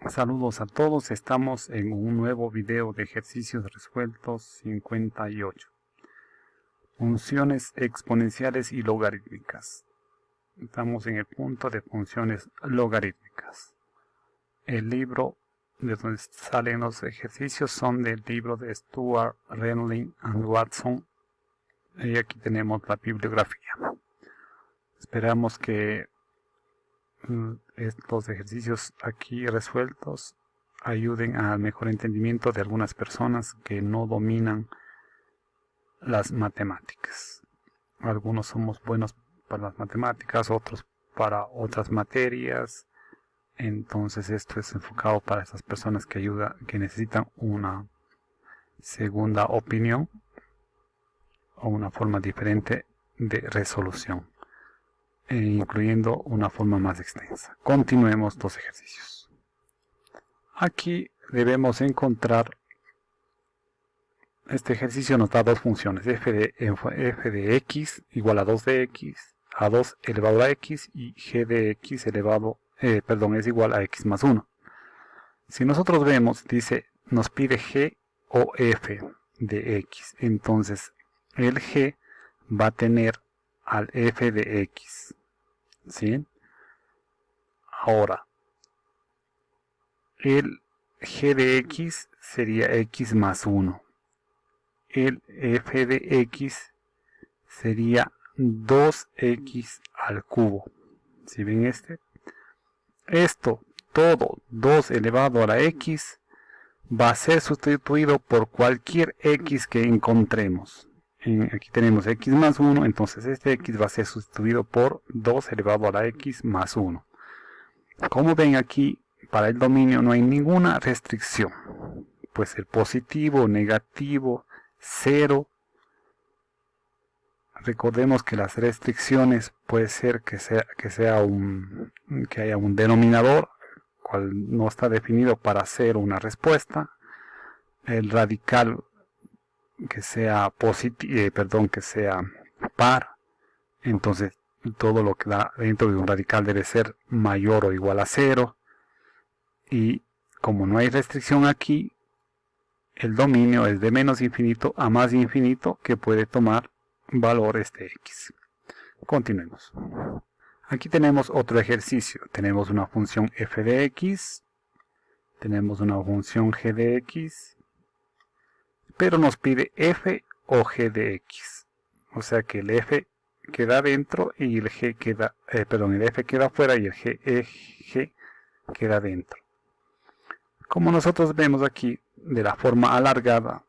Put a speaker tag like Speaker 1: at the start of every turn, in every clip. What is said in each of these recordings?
Speaker 1: Saludos a todos, estamos en un nuevo video de ejercicios resueltos 58. Funciones exponenciales y logarítmicas. Estamos en el punto de funciones logarítmicas. El libro de donde salen los ejercicios son del libro de Stuart, Renling and Watson. Y aquí tenemos la bibliografía. Esperamos que estos ejercicios aquí resueltos ayuden al mejor entendimiento de algunas personas que no dominan las matemáticas. Algunos somos buenos para las matemáticas, otros para otras materias. Entonces esto es enfocado para esas personas que necesitan una segunda opinión o una forma diferente de resolución, incluyendo una forma más extensa. Continuemos los ejercicios. Aquí debemos encontrar, este ejercicio nos da dos funciones, f de x igual a 2 de x, a 2 elevado a x, y g de x es igual a x más 1. Si nosotros vemos, nos pide g o f de x, entonces el g va a tener al f de x, ¿sí? Ahora, el g de x sería x más 1. El f de x sería 2x al cubo. ¿Sí ven esto, todo 2 elevado a la x va a ser sustituido por cualquier x que encontremos. Aquí tenemos x más 1, entonces este x va a ser sustituido por 2 elevado a la x más 1. Como ven aquí, para el dominio no hay ninguna restricción. Puede ser positivo, negativo, 0. Recordemos que las restricciones puede ser que haya un denominador, cual no está definido para hacer una respuesta. El radical que sea que sea par. Entonces todo lo que da dentro de un radical debe ser mayor o igual a 0. Y como no hay restricción aquí, el dominio es de menos infinito a más infinito, que puede tomar valor x. Continuemos. Aquí tenemos otro ejercicio. Tenemos una función f de x, tenemos una función g de x, pero nos pide f o g de x. O sea que el f queda dentro y el f queda afuera y el g queda dentro. Como nosotros vemos aquí, de la forma alargada,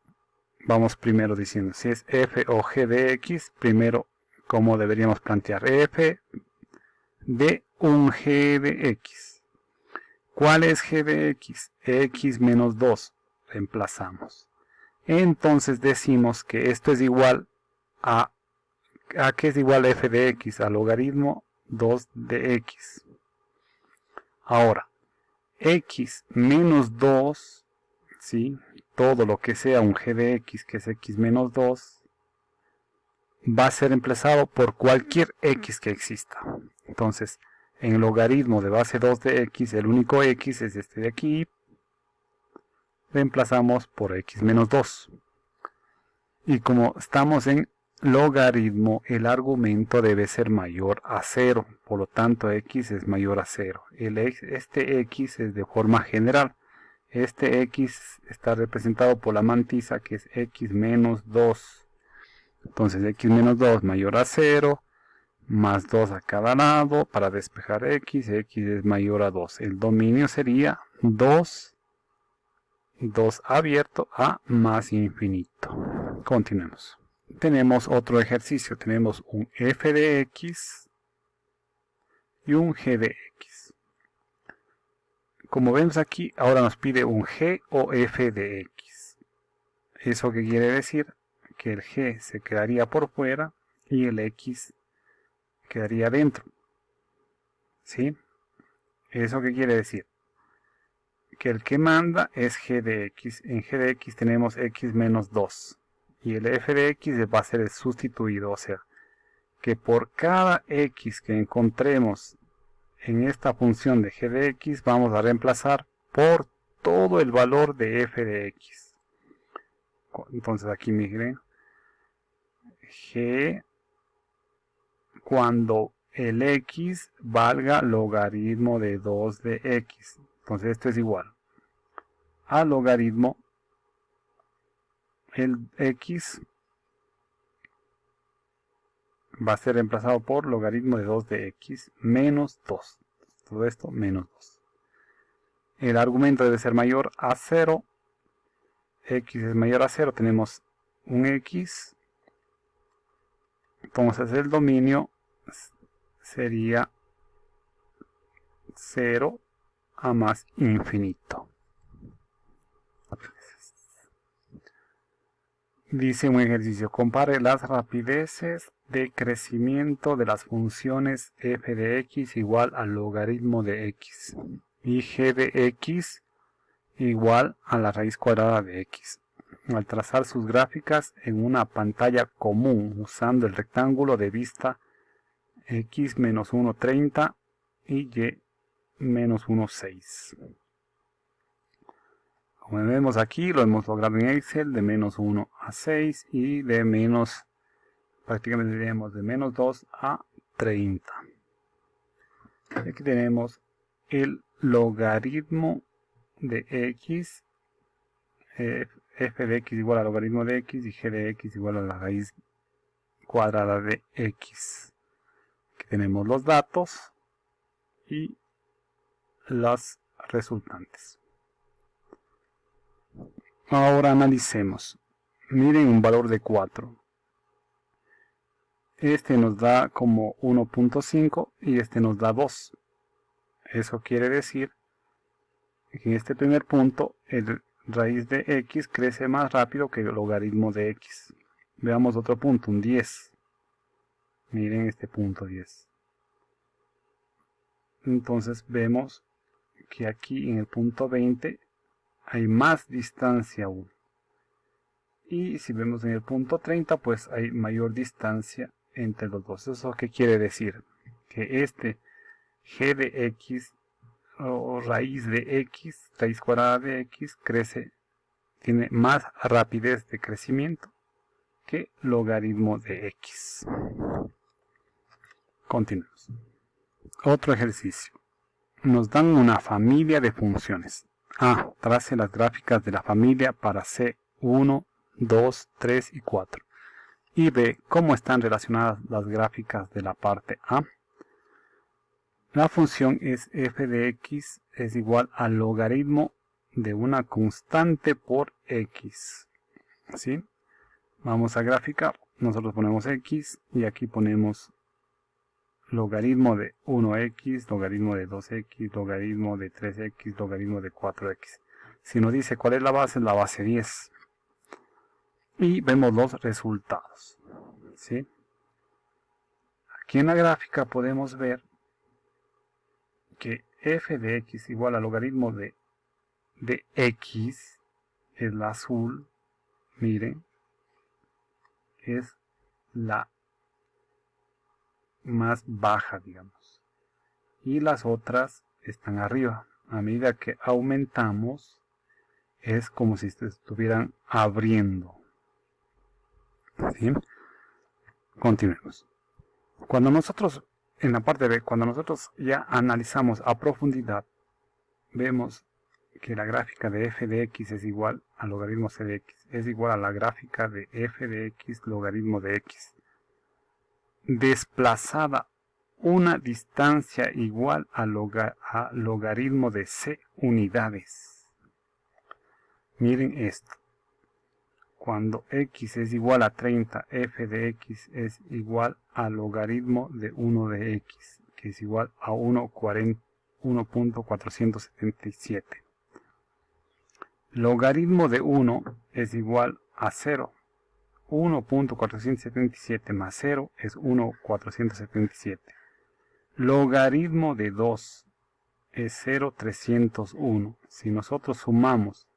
Speaker 1: vamos primero diciendo si es f o g de x. Primero, ¿cómo deberíamos plantear? F de un g de x. ¿Cuál es g de x? X menos 2. Reemplazamos. Entonces decimos que esto es igual ¿a qué es igual f de x? Al logaritmo 2 de x. Ahora, x menos 2, ¿sí? Todo lo que sea un g de x, que es x menos 2, va a ser reemplazado por cualquier x que exista. Entonces, en el logaritmo de base 2 de x, el único x es este de aquí. Reemplazamos por x menos 2. Y como estamos en logaritmo, el argumento debe ser mayor a 0. Por lo tanto, x es mayor a 0. Este x es de forma general. Este x está representado por la mantisa, que es x menos 2. Entonces x menos 2 mayor a 0, más 2 a cada lado. Para despejar x es mayor a 2. El dominio sería 2 abierto a más infinito. Continuemos. Tenemos otro ejercicio. Tenemos un f de x y un g de x. Como vemos aquí, ahora nos pide un g o f de x. ¿Eso qué quiere decir? Que el g se quedaría por fuera y el x quedaría dentro. ¿Sí? ¿Eso qué quiere decir? Que el que manda es g de x. En g de x tenemos x menos 2. Y el f de x va a ser el sustituido. O sea, que por cada x que encontremos en esta función de g de x, vamos a reemplazar por todo el valor de f de x. Entonces aquí miren, g cuando el x valga logaritmo de 2 de x. Entonces esto es igual a logaritmo, el x va a ser reemplazado por logaritmo de 2 de x menos 2. Todo esto menos 2. El argumento debe ser mayor a 0. X es mayor a 0. Tenemos un x. Entonces el dominio sería 0 a más infinito. Dice un ejercicio, compare las rapideces de crecimiento de las funciones f de x igual al logaritmo de x y g de x igual a la raíz cuadrada de x. Al trazar sus gráficas en una pantalla común usando el rectángulo de vista x menos 1,30 y y menos 1,6. Como vemos aquí, lo hemos logrado en Excel de menos 1 a 6 y de menos, prácticamente diríamos de menos 2 a 30. Aquí tenemos el logaritmo de x, f de x igual al logaritmo de x y g de x igual a la raíz cuadrada de x. Aquí tenemos los datos y las resultantes. Ahora analicemos. Miren un valor de 4. Este nos da como 1.5 y este nos da 2. Eso quiere decir que en este primer punto el raíz de x crece más rápido que el logaritmo de x. Veamos otro punto, un 10. Miren este punto 10. Entonces vemos que aquí en el punto 20 hay más distancia aún. Y si vemos en el punto 30, pues hay mayor distancia entre los dos. ¿Eso qué quiere decir? Que este g de x o raíz de x, raíz cuadrada de x, tiene más rapidez de crecimiento que logaritmo de x. Continuemos. Otro ejercicio. Nos dan una familia de funciones. A. Trace las gráficas de la familia para C1, 2, 3 y 4. Y B. Cómo están relacionadas las gráficas de la parte A. La función es f de x es igual al logaritmo de una constante por x. ¿Sí? Vamos a gráfica. Nosotros ponemos x y aquí ponemos logaritmo de 1x, logaritmo de 2x, logaritmo de 3x, logaritmo de 4x. Si nos dice cuál es la base 10. Y vemos los resultados. ¿Sí? Aquí en la gráfica podemos ver que f de x igual al logaritmo de x, el azul, miren, es la más baja, digamos. Y las otras están arriba. A medida que aumentamos, es como si se estuvieran abriendo. ¿Sí? Continuemos. Cuando nosotros, en la parte B, cuando nosotros ya analizamos a profundidad, vemos que la gráfica de f de x es igual al logaritmo c de x, es igual a la gráfica de f de x logaritmo de x, desplazada una distancia igual a logaritmo de c unidades. Miren esto. Cuando x es igual a 30, f de x es igual al logaritmo de 1 de x, que es igual a 1.477. Logaritmo de 1 es igual a 0. 1.477 más 0 es 1.477. Logaritmo de 2 es 0.301. Si nosotros sumamos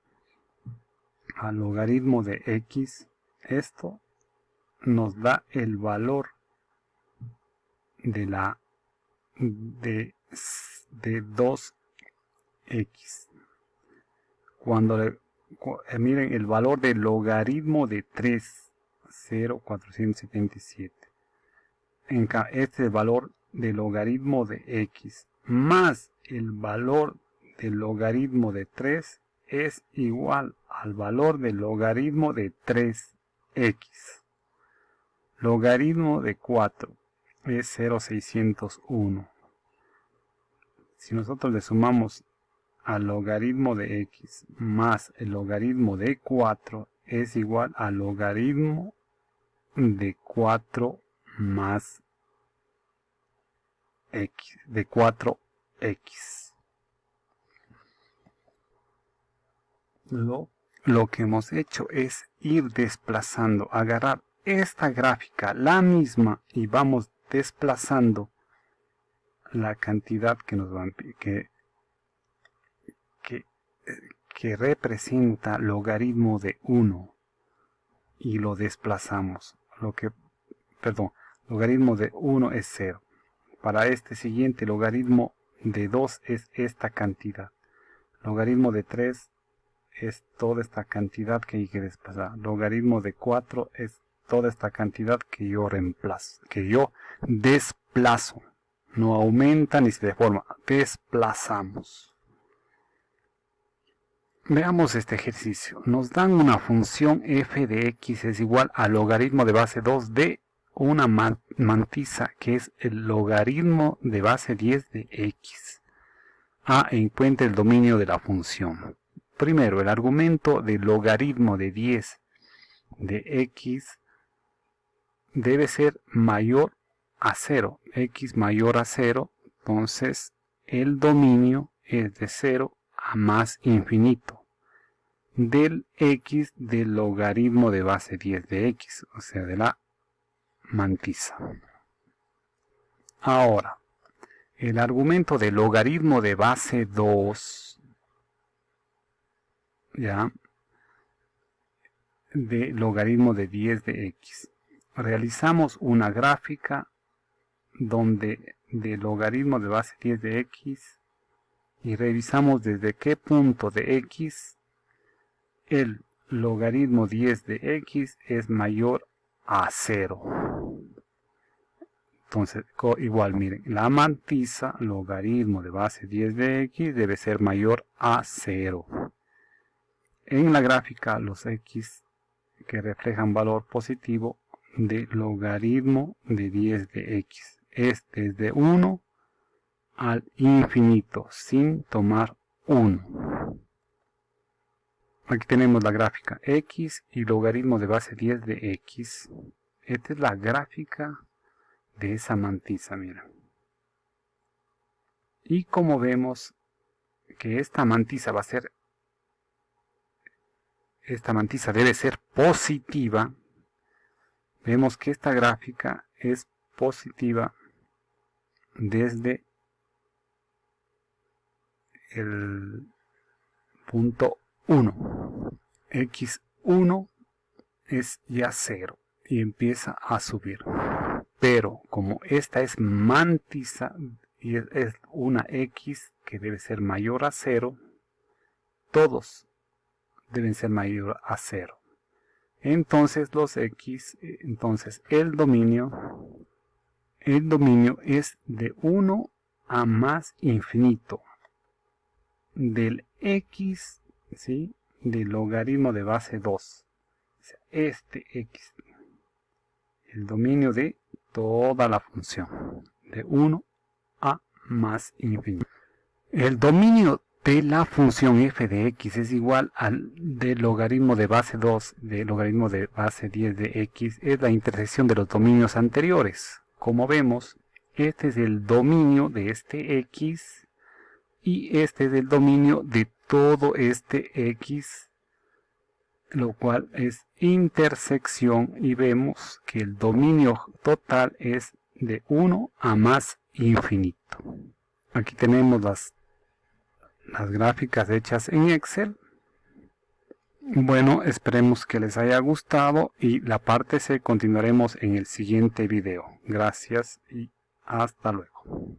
Speaker 1: al logaritmo de x, esto nos da el valor de 2x. miren el valor del logaritmo de 3, 0,477. Este es el valor del logaritmo de x más el valor del logaritmo de 3 es igual al valor del logaritmo de 3x. Logaritmo de 4 es 0,601. Si nosotros le sumamos al logaritmo de x más el logaritmo de 4 es igual al logaritmo de 4 más x, de 4x. Lo que hemos hecho es ir desplazando, agarrar esta gráfica, la misma, y vamos desplazando la cantidad que nos van que representa logaritmo de 1 y lo desplazamos. Logaritmo de 1 es 0. Para este siguiente logaritmo de 2 es esta cantidad. Logaritmo de 3 es toda esta cantidad que hay que desplazar. Logaritmo de 4 es toda esta cantidad que yo desplazo. No aumenta ni se deforma, desplazamos. Veamos este ejercicio. Nos dan una función f de x es igual al logaritmo de base 2 de una mantisa que es el logaritmo de base 10 de x. Encuentra el dominio de la función. Primero, el argumento del logaritmo de 10 de x debe ser mayor a 0. X mayor a 0, entonces el dominio es de 0 a más infinito del x del logaritmo de base 10 de x, o sea, de la mantisa. Ahora, el argumento del logaritmo de base 2, ya, de logaritmo de 10 de x. Realizamos una gráfica donde de logaritmo de base 10 de x y revisamos desde qué punto de x el logaritmo 10 de x es mayor a 0. Entonces, igual, miren, la mantisa, logaritmo de base 10 de x debe ser mayor a 0. En la gráfica, los x que reflejan valor positivo de logaritmo de 10 de x es desde 1 al infinito, sin tomar 1. Aquí tenemos la gráfica x y logaritmo de base 10 de x. Esta es la gráfica de esa mantisa, miren. Y como vemos que esta mantisa debe ser positiva, vemos que esta gráfica es positiva desde el punto 1. x1 es ya 0 y empieza a subir. Pero como esta es mantisa y es una x que debe ser mayor a 0, todos deben ser mayor a 0. Entonces los x, el dominio es de 1 a más infinito del x, ¿sí?, del logaritmo de base 2. O sea, este x, el dominio de toda la función, de 1 a más infinito. El dominio de la función f de x es igual al del logaritmo de base 2 de logaritmo de base 10 de x, es la intersección de los dominios anteriores. Como vemos, este es el dominio de este x y este es el dominio de todo este x, lo cual es intersección, y vemos que el dominio total es de 1 a más infinito. Aquí tenemos las gráficas hechas en Excel. Bueno, esperemos que les haya gustado y la parte C continuaremos en el siguiente video. Gracias y hasta luego.